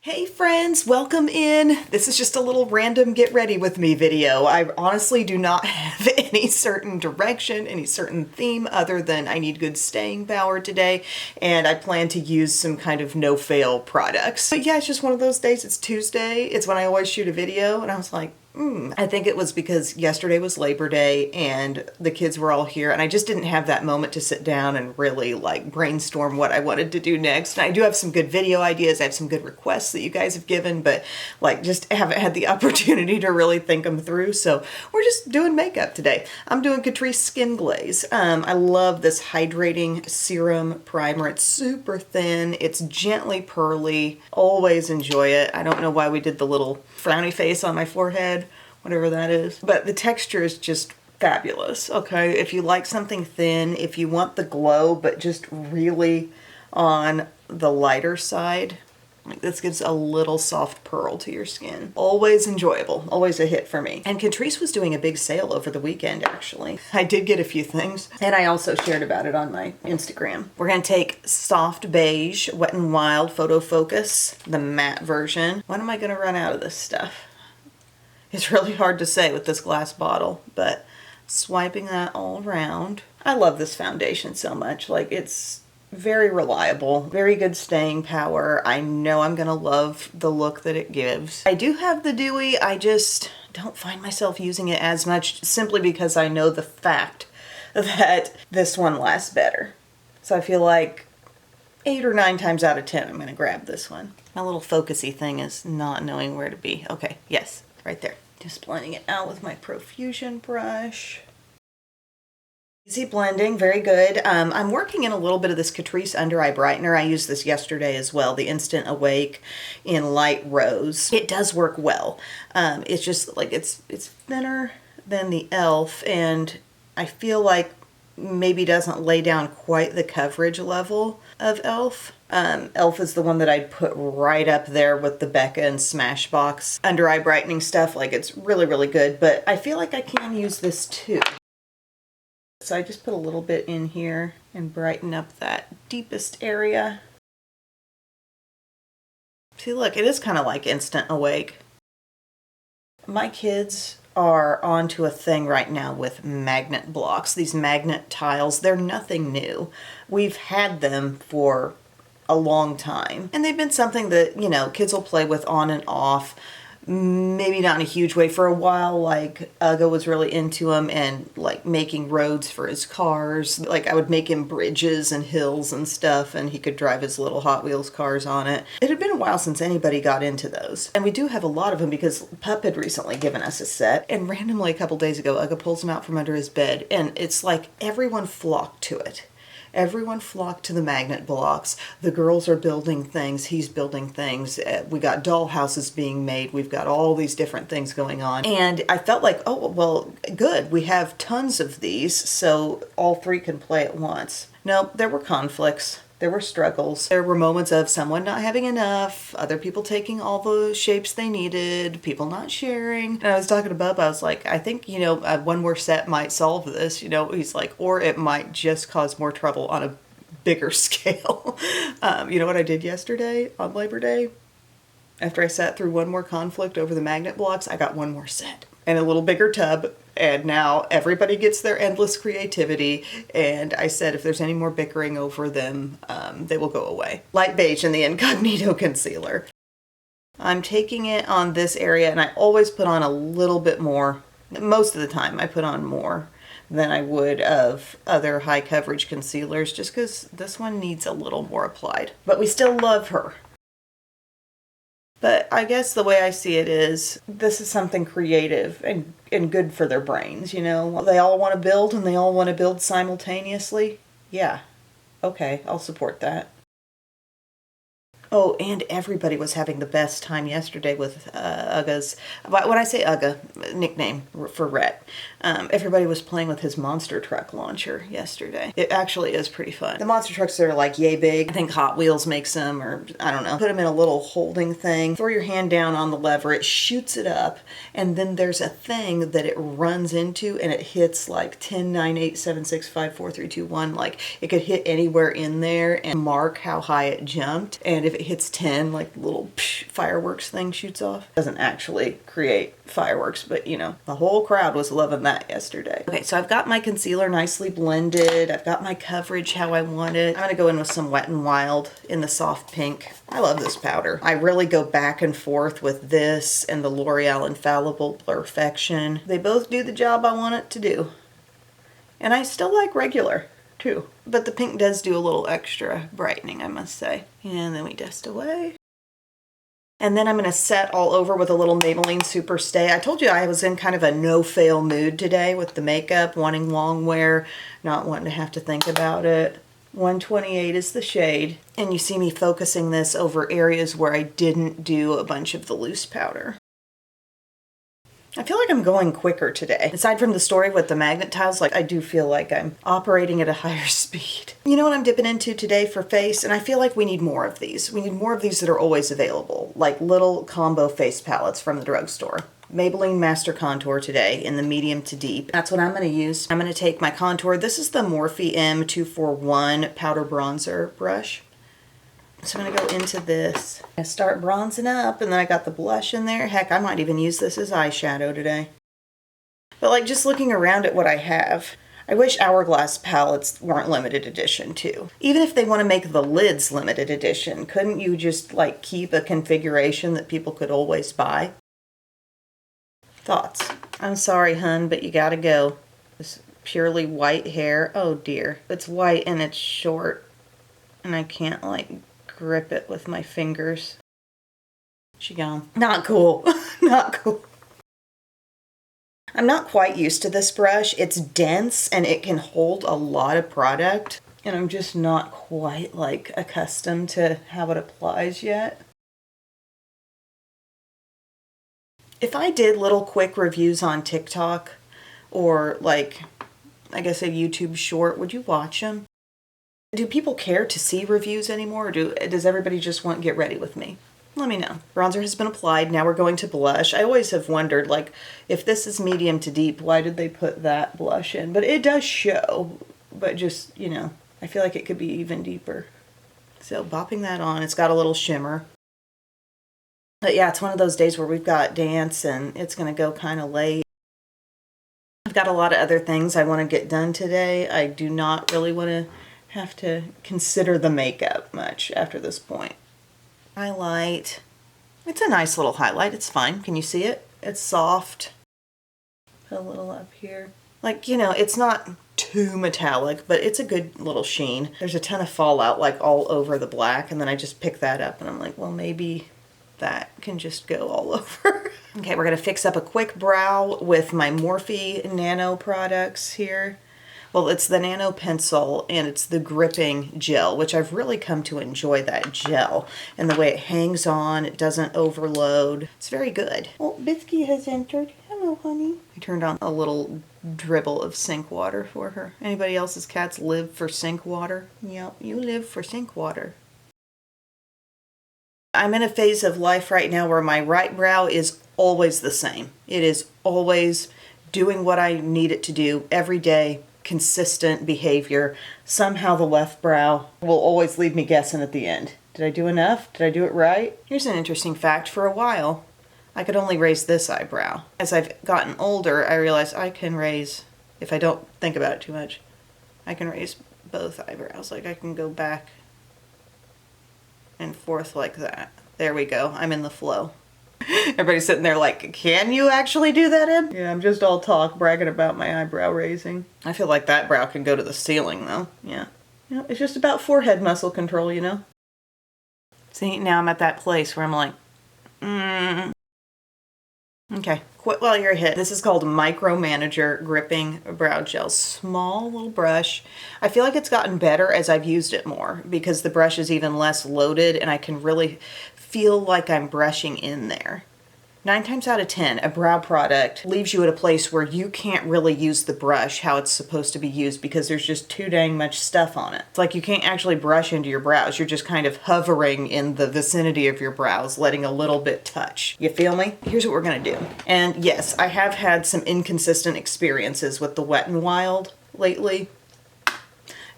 Hey friends, welcome in. This is just a little random get ready with me video. I honestly do not have any certain direction, any certain theme other than I need good staying power today and I plan to use some kind of no fail products. But yeah, it's just one of those days. It's Tuesday. It's when I always shoot a video and I was like, I think it was because yesterday was Labor Day and the kids were all here and I just didn't have that moment to sit down and really like brainstorm what I wanted to do next. And I do have some good video ideas. I have some good requests that you guys have given, but like just haven't had the opportunity to really think them through. So we're just doing makeup today. I'm doing Catrice Skin Glaze. I love this hydrating serum primer. It's super thin. It's gently pearly. Always enjoy it. I don't know why we did the little frowny face on my forehead, whatever that is. But the texture is just fabulous, okay? If you like something thin, if you want the glow, but just really on the lighter side, like this gives a little soft pearl to your skin. Always enjoyable, always a hit for me. And Catrice was doing a big sale over the weekend, actually. I did get a few things, and I also shared about it on my Instagram. We're gonna take Soft Beige Wet n Wild Photo Focus, the matte version. When am I gonna run out of this stuff? It's really hard to say with this glass bottle, but swiping that all around. I love this foundation so much. Like, it's very reliable, very good staying power. I know I'm gonna love the look that it gives. I do have the dewy, I just don't find myself using it as much simply because I know the fact that this one lasts better. So I feel like 8 or 9 times out of 10 I'm gonna grab this one. My little focusy thing is not knowing where to be. Okay, yes, right there. Just blending it out with my Profusion brush. Easy blending, very good. I'm working in a little bit of this Catrice Under Eye Brightener. I used this yesterday as well, the Instant Awake in Light Rose. It does work well. It's just like it's thinner than the e.l.f. and I feel like maybe doesn't lay down quite the coverage level of e.l.f. e.l.f. is the one that I'd put right up there with the Becca and Smashbox under eye brightening stuff. Like, it's really, really good, but I feel like I can use this too. So I just put a little bit in here and brighten up that deepest area. See, look, it is kind of like Instant Awake. My kids are onto a thing right now with magnet blocks, these magnet tiles. They're nothing new. We've had them for a long time. And they've been something that, you know, kids will play with on and off. Maybe not in a huge way. For a while, like, Uga was really into him and like making roads for his cars. Like, I would make him bridges and hills and stuff and he could drive his little Hot Wheels cars on it. It had been a while since anybody got into those. And we do have a lot of them because Pup had recently given us a set, and randomly a couple days ago, Uga pulls them out from under his bed and it's like everyone flocked to it. Everyone flocked to the magnet blocks. The girls are building things. He's building things. We got doll houses being made. We've got all these different things going on. And I felt like, oh, well, good. We have tons of these, so all 3 can play at once. No, there were conflicts. There were struggles. There were moments of someone not having enough, other people taking all the shapes they needed, people not sharing. And I was talking to Bub, I was like, I think, you know, one more set might solve this, you know. He's like, or it might just cause more trouble on a bigger scale. You know what I did yesterday on Labor Day? After I sat through one more conflict over the magnet blocks, I got one more set and a little bigger tub. And now everybody gets their endless creativity. And I said, if there's any more bickering over them, they will go away. Light beige in the Incognito Concealer. I'm taking it on this area and I always put on a little bit more. Most of the time I put on more than I would of other high coverage concealers just because this one needs a little more applied. But we still love her. But I guess the way I see it is, this is something creative and good for their brains, you know? They all want to build and they all want to build simultaneously. Yeah, okay, I'll support that. Oh, and everybody was having the best time yesterday with Uga's, when I say Uga, nickname for Rhett, everybody was playing with his monster truck launcher yesterday. It actually is pretty fun. The monster trucks are like yay big. I think Hot Wheels makes them, or I don't know. Put them in a little holding thing, throw your hand down on the lever, it shoots it up, and then there's a thing that it runs into and it hits like 10, 9, 8, 7, 6, 5, 4, 3, 2, 1. Like, it could hit anywhere in there and mark how high it jumped. And if it hits 10, like the little fireworks thing shoots off. Doesn't actually create fireworks, but you know, the whole crowd was loving that yesterday. Okay, so I've got my concealer nicely blended. I've got my coverage how I want it. I'm gonna go in with some Wet n Wild in the soft pink. I love this powder. I really go back and forth with this and the L'Oreal Infallible Blurfection. They both do the job I want it to do. And I still like regular too. But the pink does do a little extra brightening, I must say. And then we dust away. And then I'm going to set all over with a little Maybelline Super Stay. I told you I was in kind of a no-fail mood today with the makeup, wanting long wear, not wanting to have to think about it. 128 is the shade. And you see me focusing this over areas where I didn't do a bunch of the loose powder. I feel like I'm going quicker today. Aside from the story with the magnet tiles, like I do feel like I'm operating at a higher speed. You know what I'm dipping into today for face? And I feel like we need more of these. We need more of these that are always available, like little combo face palettes from the drugstore. Maybelline Master Contour today in the medium to deep. That's what I'm going to use. I'm going to take my contour. This is the Morphe M241 powder bronzer brush. So I'm going to go into this. I start bronzing up, and then I got the blush in there. Heck, I might even use this as eyeshadow today. But like just looking around at what I have, I wish Hourglass palettes weren't limited edition too. Even if they want to make the lids limited edition, couldn't you just like keep a configuration that people could always buy? Thoughts? I'm sorry, hun, but you gotta go. This purely white hair. Oh dear. It's white and it's short, and I can't like grip it with my fingers. She gone. Not cool. Not cool. I'm not quite used to this brush. It's dense and it can hold a lot of product, and I'm just not quite like accustomed to how it applies yet. If I did little quick reviews on TikTok or like, I guess a YouTube short, would you watch them? Do people care to see reviews anymore, or does everybody just want get ready with me? Let me know. Bronzer has been applied. Now we're going to blush. I always have wondered, like, if this is medium to deep, why did they put that blush in? But it does show, but just, you know, I feel like it could be even deeper. So bopping that on, it's got a little shimmer. But yeah, it's one of those days where we've got dance and it's going to go kind of late. I've got a lot of other things I want to get done today. I do not really want to have to consider the makeup much after this point. Highlight. It's a nice little highlight. It's fine. Can you see it? It's soft. Put a little up here. Like, you know, it's not too metallic, but it's a good little sheen. There's a ton of fallout like all over the black, and then I just pick that up and I'm like, well, maybe that can just go all over. Okay, we're gonna fix up a quick brow with my Morphe Nano products here. Well, it's the Nano Pencil and it's the gripping gel, which I've really come to enjoy that gel and the way it hangs on. It doesn't overload. It's very good. Oh, Biscuit has entered. Hello, honey. I turned on a little dribble of sink water for her. Anybody else's cats live for sink water? Yep, you live for sink water. I'm in a phase of life right now where my right brow is always the same. It is always doing what I need it to do every day. Consistent behavior. Somehow the left brow will always leave me guessing at the end. Did I do enough? Did I do it right? Here's an interesting fact. For a while, I could only raise this eyebrow. As I've gotten older, I realized I can raise, if I don't think about it too much, I can raise both eyebrows. Like I can go back and forth like that. There we go. I'm in the flow. Everybody's sitting there like, can you actually do that, Em? Yeah, I'm just all talk, bragging about my eyebrow raising. I feel like that brow can go to the ceiling, though. Yeah. You know, it's just about forehead muscle control, you know? See, now I'm at that place where I'm like, Okay, quit while you're hit. This is called Micromanager Gripping Brow Gel. Small little brush. I feel like it's gotten better as I've used it more because the brush is even less loaded and I can really feel like I'm brushing in there. 9 times out of 10, a brow product leaves you at a place where you can't really use the brush how it's supposed to be used because there's just too dang much stuff on it. It's like you can't actually brush into your brows. You're just kind of hovering in the vicinity of your brows, letting a little bit touch. You feel me? Here's what we're gonna do. And yes, I have had some inconsistent experiences with the Wet n Wild lately.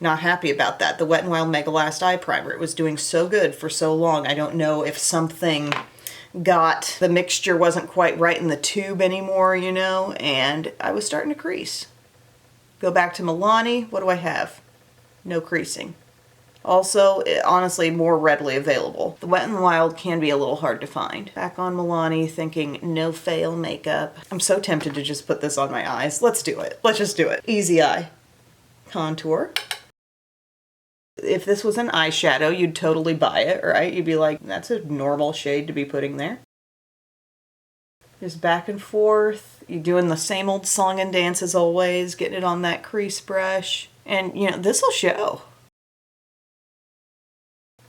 Not happy about that. The Wet n Wild Mega Last Eye Primer, it was doing so good for so long. I don't know if something got, the mixture wasn't quite right in the tube anymore, you know, and I was starting to crease. Go back to Milani, what do I have? No creasing. Also, honestly, more readily available. The Wet n Wild can be a little hard to find. Back on Milani, thinking no fail makeup. I'm so tempted to just put this on my eyes. Let's do it. Let's just do it. Easy eye. Contour. If this was an eyeshadow, you'd totally buy it, right? You'd be like, that's a normal shade to be putting there. Just back and forth. You're doing the same old song and dance as always, getting it on that crease brush. And, you know, this will show.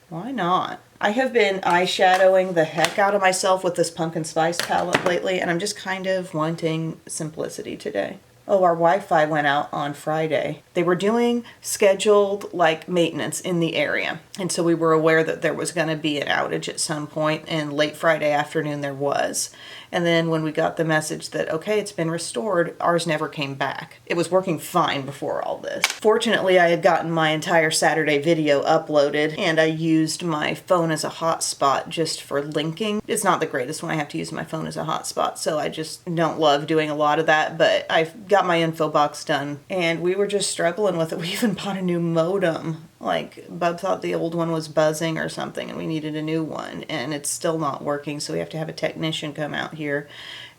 Why not? I have been eyeshadowing the heck out of myself with this Pumpkin Spice palette lately, and I'm just kind of wanting simplicity today. Oh, our Wi-Fi went out on Friday. They were doing scheduled like maintenance in the area. And so we were aware that there was going to be an outage at some point, and late Friday afternoon there was. And then when we got the message that, okay, it's been restored, ours never came back. It was working fine before all this. Fortunately, I had gotten my entire Saturday video uploaded, and I used my phone as a hotspot just for linking. It's not the greatest when I have to use my phone as a hotspot, so I just don't love doing a lot of that, but I've got my info box done, and we were just struggling with it. We even bought a new modem. Like, Bub thought the old one was buzzing or something and we needed a new one, and it's still not working, so we have to have a technician come out here.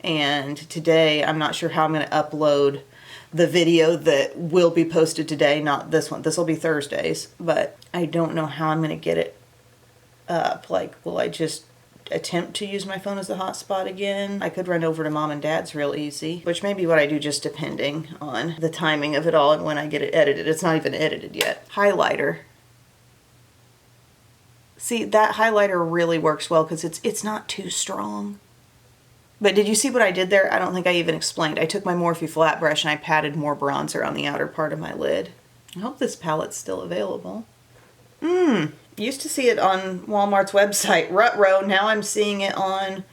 And today, I'm not sure how I'm going to upload the video that will be posted today, not this one. This will be Thursdays, but I don't know how I'm going to get it up. Like, will I just attempt to use my phone as a hotspot again? I could run over to Mom and Dad's real easy, which may be what I do just depending on the timing of it all and when I get it edited. It's not even edited yet. Highlighter. See, that highlighter really works well because it's not too strong. But did you see what I did there? I don't think I even explained. I took my Morphe flat brush and I patted more bronzer on the outer part of my lid. I hope this palette's still available. Used to see it on Walmart's website, Rutro. Now I'm seeing it on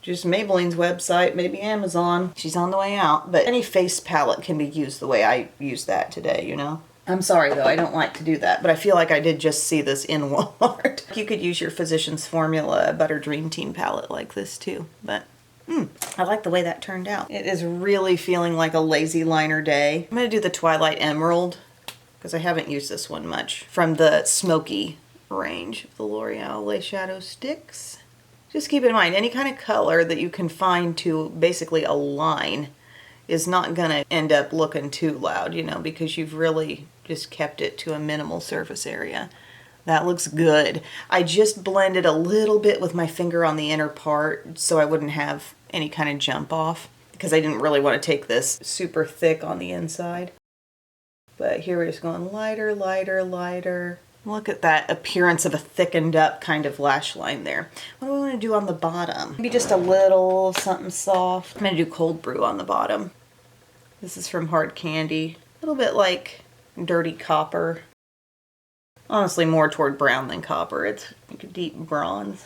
just Maybelline's website, maybe Amazon. She's on the way out, but any face palette can be used the way I used that today, you know? I'm sorry though, I don't like to do that, but I feel like I did just see this in Walmart. You could use your Physicians Formula Butter Dream Team palette like this too, but I like the way that turned out. It is really feeling like a lazy liner day. I'm gonna do the Twilight Emerald because I haven't used this one much from the Smoky range of the L'Oreal Lace Shadow Sticks. Just keep in mind, any kind of color that you can find to basically a line is not going to end up looking too loud, you know, because you've really just kept it to a minimal surface area. That looks good. I just blended a little bit with my finger on the inner part so I wouldn't have any kind of jump off, because I didn't really want to take this super thick on the inside. But here we're just going lighter, lighter, lighter. Look at that appearance of a thickened up kind of lash line there. What do I want to do on the bottom? Maybe just a little something soft. I'm going to do Cold Brew on the bottom. This is from Hard Candy. A little bit like Dirty Copper. Honestly, more toward brown than copper. It's like a deep bronze.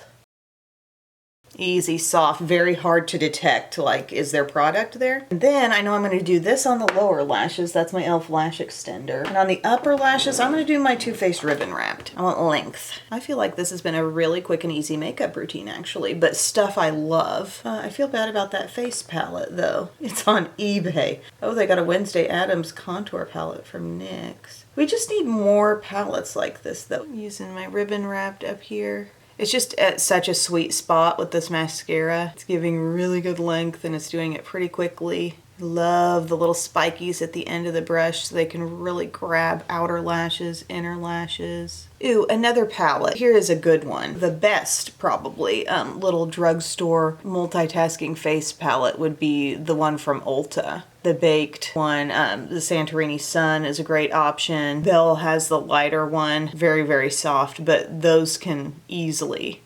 Easy, soft, very hard to detect, like, is there product there? And then I know I'm going to do this on the lower lashes. That's my e.l.f. lash extender. And on the upper lashes, I'm going to do my Too Faced Ribbon Wrapped. I want length. I feel like this has been a really quick and easy makeup routine, actually, but stuff I love. I feel bad about that face palette, though. It's on eBay. Oh, they got a Wednesday Addams contour palette from NYX. We just need more palettes like this, though. I'm using my Ribbon Wrapped up here. It's just at such a sweet spot with this mascara. It's giving really good length and it's doing it pretty quickly. Love the little spikies at the end of the brush so they can really grab outer lashes, inner lashes. Ooh, another palette. Here is a good one. The best, probably, little drugstore multitasking face palette would be the one from Ulta. The baked one, the Santorini Sun is a great option. Belle has the lighter one, very, very soft, but those can easily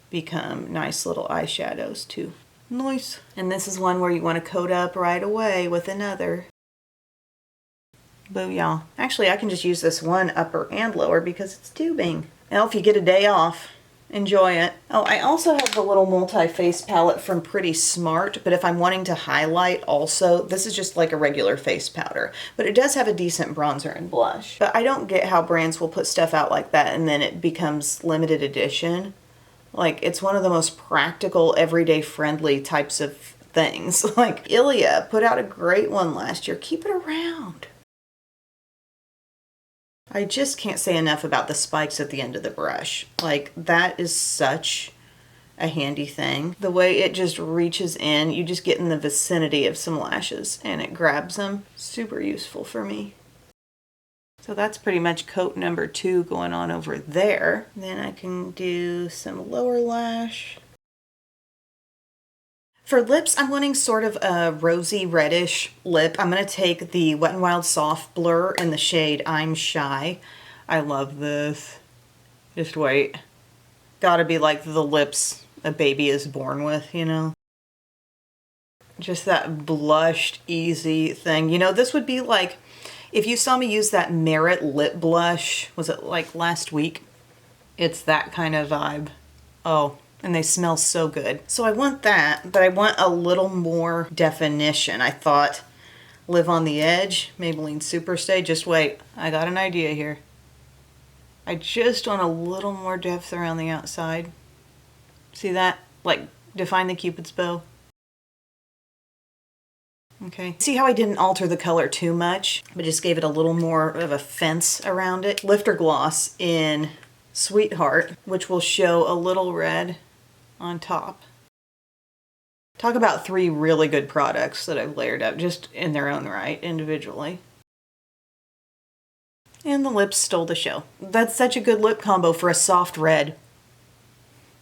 become nice little eyeshadows too. Nice. And this is one where you want to coat up right away with another. Booyah. Actually, I can just use this one upper and lower because it's tubing. Now, if you get a day off, Enjoy it. Oh, I also have the little multi-face palette from Pretty Smart, but if I'm wanting to highlight also, this is just like a regular face powder, but it does have a decent bronzer and blush. But I don't get how brands will put stuff out like that and then it becomes limited edition. Like, it's one of the most practical, everyday friendly types of things. Like, Ilia put out a great one last year. Keep it around. I just can't say enough about the spikes at the end of the brush. Like, that is such a handy thing. The way it just reaches in, you just get in the vicinity of some lashes and it grabs them. Super useful for me. So that's pretty much coat number 2 going on over there. Then I can do some lower lash. For lips, I'm wanting sort of a rosy reddish lip. I'm going to take the Wet n Wild Soft Blur in the shade I'm Shy. I love this. Just wait. Gotta be like the lips a baby is born with, you know? Just that blushed, easy thing. You know, this would be like, if you saw me use that Merit lip blush, was it like last week? It's that kind of vibe. Oh. And they smell so good. So I want that, but I want a little more definition. I thought, Live on the Edge, Maybelline Superstay. Just wait, I got an idea here. I just want a little more depth around the outside. See that? Like, define the Cupid's bow. Okay. See how I didn't alter the color too much, but just gave it a little more of a fence around it? Lifter Gloss in Sweetheart, which will show a little red on top. Talk about 3 really good products that I've layered up just in their own right, individually. And the lips stole the show. That's such a good lip combo for a soft red.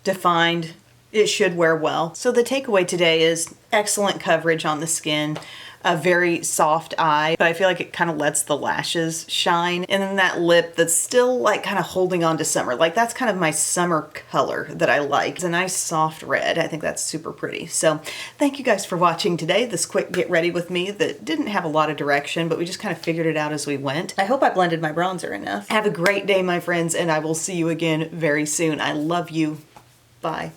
Defined. It should wear well. So the takeaway today is excellent coverage on the skin, a very soft eye, but I feel like it kind of lets the lashes shine. And then that lip that's still like kind of holding on to summer. Like, that's kind of my summer color that I like. It's a nice soft red. I think that's super pretty. So thank you guys for watching today. This quick get ready with me that didn't have a lot of direction, but we just kind of figured it out as we went. I hope I blended my bronzer enough. Have a great day, my friends, and I will see you again very soon. I love you. Bye.